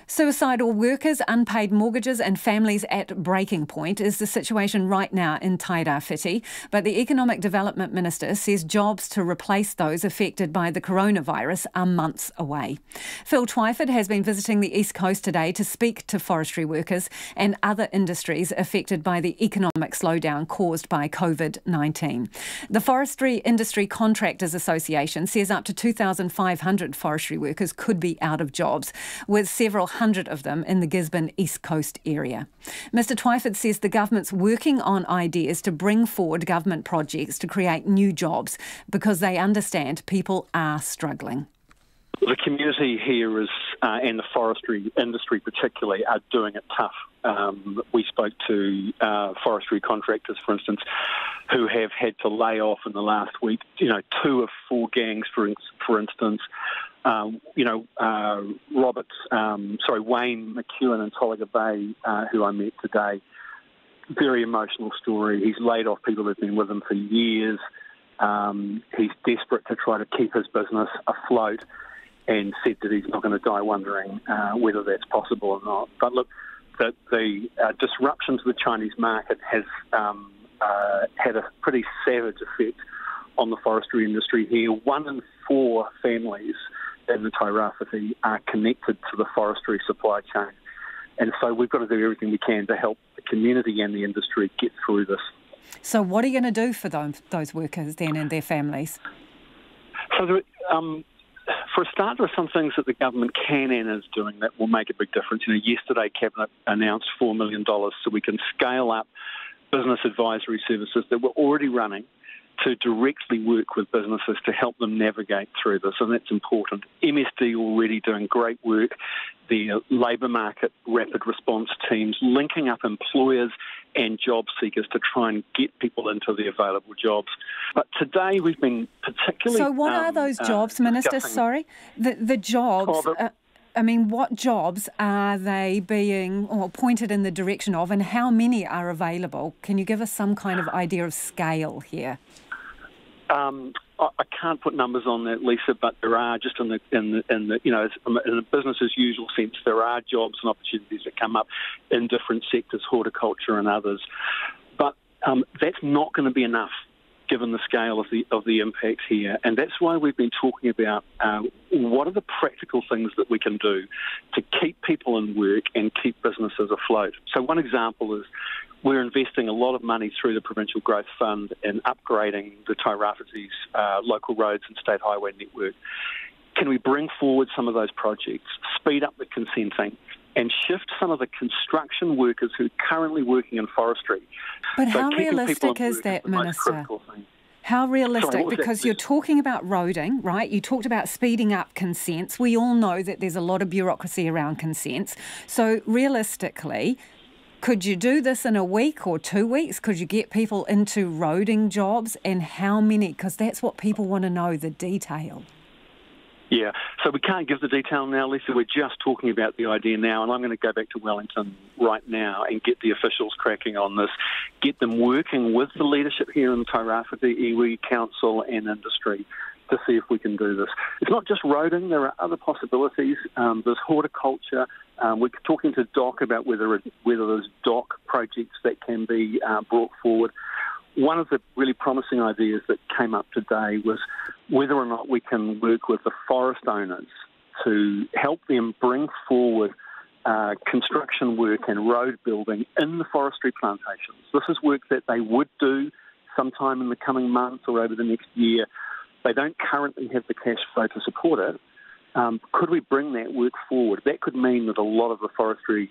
Suicidal workers, unpaid mortgages and families at breaking point is the situation right now in Tairawhiti. But the Economic Development Minister says jobs to replace those affected by the coronavirus are months away. Phil Twyford has been visiting the East Coast today to speak to forestry workers and other industries affected by the economic slowdown caused by Covid-19. The Forestry Industry Contractors Association says up to 2,500 forestry workers could be out of jobs, with several hundred of them in the Gisborne East Coast area. Mr Twyford says the government's working on ideas to bring forward government projects to create new jobs because they understand people are struggling. The community here is, and the forestry industry particularly, are doing it tough. We spoke to forestry contractors, for instance, who have had to lay off in the last week, 2 of 4 gangs, for instance. Wayne McEwen in Tolaga Bay, who I met today, very emotional story. He's laid off people who've been with him for years. He's desperate to try to keep his business afloat and said that he's not going to die wondering whether that's possible or not. But look, the disruption to the Chinese market has had a pretty savage effect on the forestry industry here. 1 in 4 families in the Tairawhiti are connected to the forestry supply chain. And so we've got to do everything we can to help the community and the industry get through this. So what are you going to do for those workers then and their families? So for a start, there are some things that the government can and is doing that will make a big difference. Yesterday, Cabinet announced $4 million so we can scale up business advisory services that we're already running to directly work with businesses to help them navigate through this, and that's important. MSD already doing great work, the labour market rapid response teams linking up employers and job seekers to try and get people into the available jobs. But today we've been particularly... So what are those jobs, Minister? Sorry? The jobs... what jobs are they being pointed in the direction of, and how many are available? Can you give us some kind of idea of scale here? I can't put numbers on that, Lisa, but there are, just in a business as usual sense, there are jobs and opportunities that come up in different sectors, horticulture and others. But that's not going to be enough, given the scale of the impact here. And that's why we've been talking about what are the practical things that we can do to keep people in work and keep businesses afloat. So one example is we're investing a lot of money through the Provincial Growth Fund in upgrading the Tairawhiti's local roads and state highway network. Can we bring forward some of those projects, speed up the consenting, and shift some of the construction workers who are currently working in forestry? But how realistic is that, Minister? How realistic? Because you're talking about roading, right? You talked about speeding up consents. We all know that there's a lot of bureaucracy around consents. So realistically, could you do this in a week or 2 weeks? Could you get people into roading jobs? And how many? Because that's what people want to know, the detail. Yeah, so we can't give the detail now, Lisa. We're just talking about the idea now, and I'm going to go back to Wellington right now and get the officials cracking on this, get them working with the leadership here in the Tairawhiti, iwi, council and industry to see if we can do this. It's not just roading, there are other possibilities. There's horticulture. We're talking to DOC about whether there's DOC projects that can be brought forward. One of the really promising ideas that came up today was whether or not we can work with the forest owners to help them bring forward construction work and road building in the forestry plantations. This is work that they would do sometime in the coming months or over the next year. They don't currently have the cash flow to support it. Could we bring that work forward? That could mean that a lot of the forestry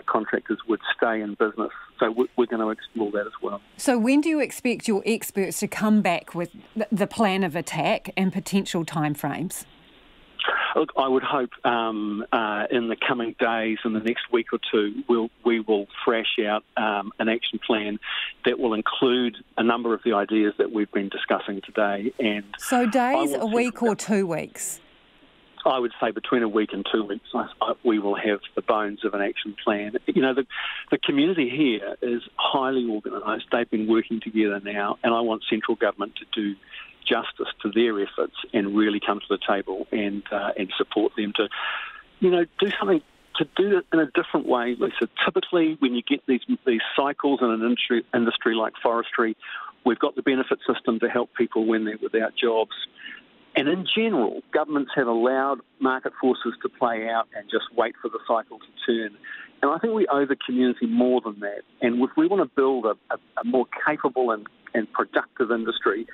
contractors would stay in business. So we're going to explore that as well. So when do you expect your experts to come back with the plan of attack and potential timeframes? Look, I would hope in the coming days, in the next week or two, we will thrash out an action plan that will include a number of the ideas that we've been discussing today. And so days, a week or 2 weeks? I would say between a week and 2 weeks, we will have the bones of an action plan. The community here is highly organised. They've been working together now, and I want central government to do justice to their efforts and really come to the table and support them to, do something to do it in a different way, Lisa. Typically, when you get these cycles in an industry like forestry, we've got the benefit system to help people when they're without jobs. And in general, governments have allowed market forces to play out and just wait for the cycle to turn. And I think we owe the community more than that. And if we want to build a more capable and productive industry,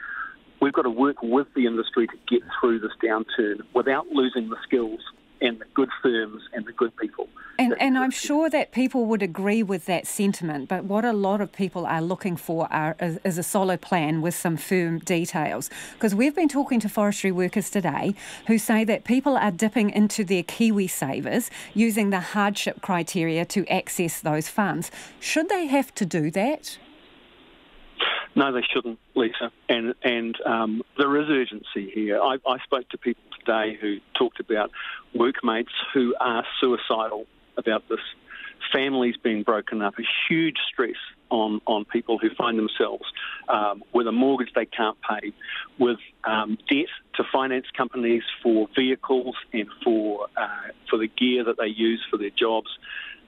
we've got to work with the industry to get through this downturn without losing the skills and the good firms and the good people. And I'm sure that people would agree with that sentiment, but what a lot of people are looking for is a solid plan with some firm details. Because we've been talking to forestry workers today who say that people are dipping into their Kiwi savers using the hardship criteria to access those funds. Should they have to do that? No, they shouldn't, Lisa. And there is urgency here. I spoke to people today who talked about workmates who are suicidal about this. Families being broken up, a huge stress on people who find themselves with a mortgage they can't pay, with debt to finance companies for vehicles and for the gear that they use for their jobs,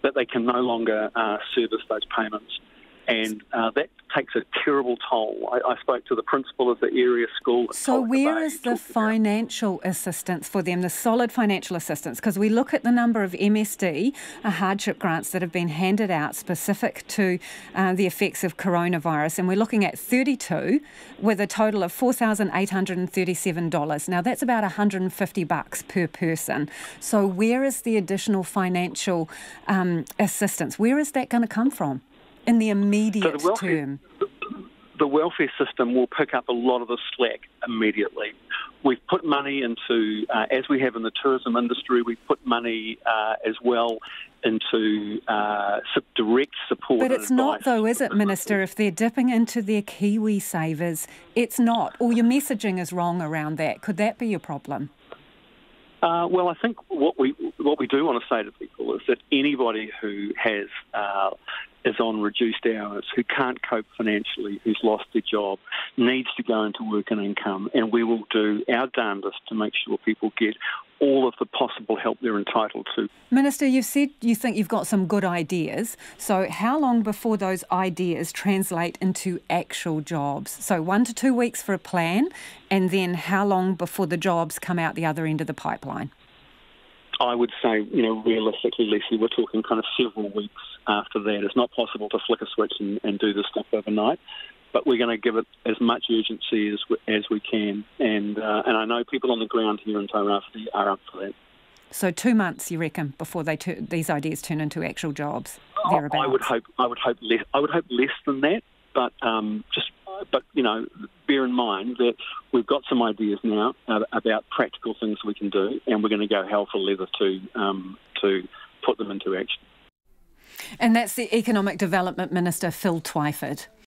that they can no longer service those payments. And that takes a terrible toll. I spoke to the principal of the area school. So where is the financial assistance for them, the solid financial assistance? Because we look at the number of MSD, hardship grants that have been handed out specific to the effects of coronavirus, and we're looking at 32 with a total of $4,837. Now that's about $150 per person. So where is the additional financial assistance? Where is that going to come from in the immediate term? The welfare system will pick up a lot of the slack immediately. We've put money into, as we have in the tourism industry, we've put money as well into direct support. But it's not though, is it, Minister? If they're dipping into their Kiwi savers, it's not. Or your messaging is wrong around that. Could that be your problem? Well, I think what we do want to say to people is that anybody who is on reduced hours, who can't cope financially, who's lost their job, needs to go into work and income, and we will do our darndest to make sure people get all of the possible help they're entitled to. Minister, you've said you think you've got some good ideas. So how long before those ideas translate into actual jobs? So 1 to 2 weeks for a plan, and then how long before the jobs come out the other end of the pipeline? I would say, realistically, Leslie, we're talking kind of several weeks after that. It's not possible to flick a switch and do this stuff overnight, but we're going to give it as much urgency as we can. And I know people on the ground here in Tairawhiti are up for that. So 2 months, you reckon, before these ideas turn into actual jobs? Thereabouts? I would hope less than that, but bear in mind that we've got some ideas now about practical things we can do, and we're going to go hell for leather to put them into action. And that's the Economic Development Minister, Phil Twyford.